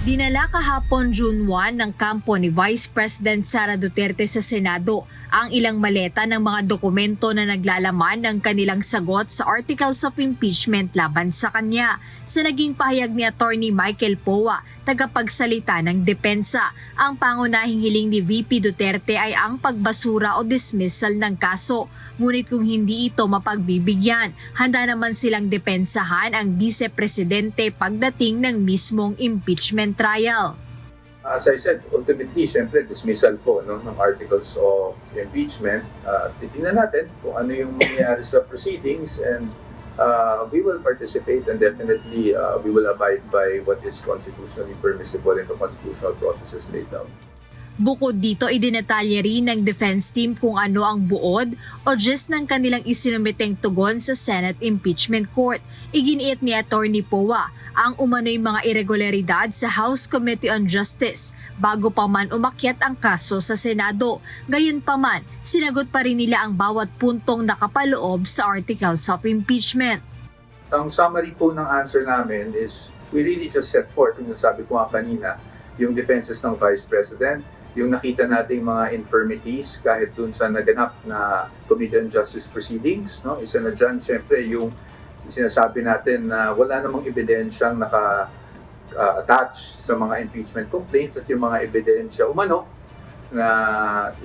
Dinala kahapon June 1 ng kampo ni Vice President Sara Duterte sa Senado ang ilang maleta ng mga dokumento na naglalaman ng kanilang sagot sa articles of impeachment laban sa kanya. Sa naging pahayag ni Attorney Michael Powa, tagapagsalita ng depensa, ang pangunahing hiling ni VP Duterte ay ang pagbasura o dismissal ng kaso. Ngunit kung hindi ito mapagbibigyan, handa naman silang depensahan ang Vice Presidente pagdating ng mismong impeachment trial. As I said, ultimately, siyempre, dismissal po ng articles of impeachment. Titingnan natin kung ano yung mangyayari sa proceedings and we will participate and definitely we will abide by what is constitutionally permissible in the constitutional processes laid out. Bukod dito, idinetalye rin ng defense team kung ano ang buod o gist ng kanilang isinumiteng tugon sa Senate Impeachment Court. Iginiit ni Attorney Powa ang umano'y mga irregularidad sa House Committee on Justice bago pa man umakyat ang kaso sa Senado. Gayunpaman, sinagot pa rin nila ang bawat puntong nakapaloob sa articles of impeachment. Ang summary po ng answer namin is we really just set forth, yung sabi ko nga kanina, yung defenses ng Vice President, yung nakita nating mga infirmities kahit dun sa naganap na Committee on Justice proceedings. No? Isa na dyan, siyempre, yung sinasabi natin na wala namang ebidensyang naka-attach sa mga impeachment complaints at yung mga ebidensya umano na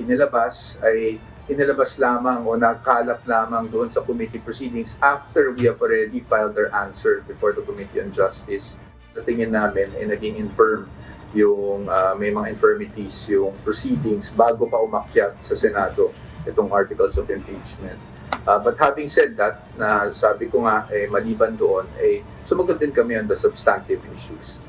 inilabas ay inilabas lamang o nagkalap lamang doon sa committee proceedings after we have already filed our answer before the Committee on Justice. Sa tingin namin ay naging infirm yung may mga infirmities yung proceedings bago pa umakyat sa Senado itong articles of impeachment. But having said that, sabi ko nga, maliban doon, sumagot din kami on the substantive issues.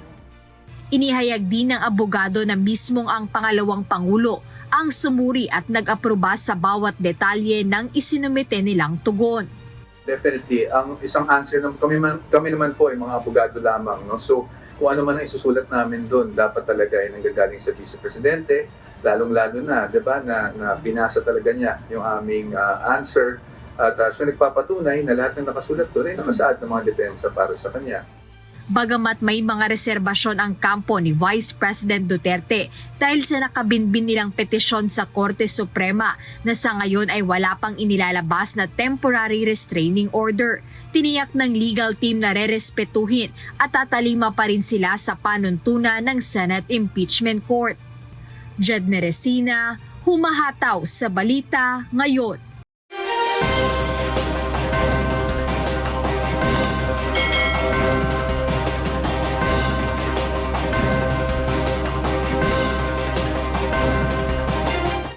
Inihayag din ng abogado na mismong ang pangalawang Pangulo ang sumuri at nag-aproba sa bawat detalye ng isinumite nilang tugon. Definitely, ang isang answer, kami naman po ay mga abogado lamang. No? So, kung ano man ang isusulat namin doon, dapat talaga ay nanggagaling sa Vice Presidente, lalong-lalo na, di ba, na binasa talaga niya yung aming answer. At so nagpapatunay na lahat ng nakasulat doon ay nakasaad ng mga depensa para sa kanya. Bagamat may mga reserbasyon ang kampo ni Vice President Duterte dahil sa nakabinbin nilang petisyon sa Korte Suprema na sa ngayon ay wala pang inilalabas na temporary restraining order. Tiniyak ng legal team na rerespetuhin at tatalima pa rin sila sa panuntunan ng Senate Impeachment Court. Jedne Resina, humahataw sa balita ngayon.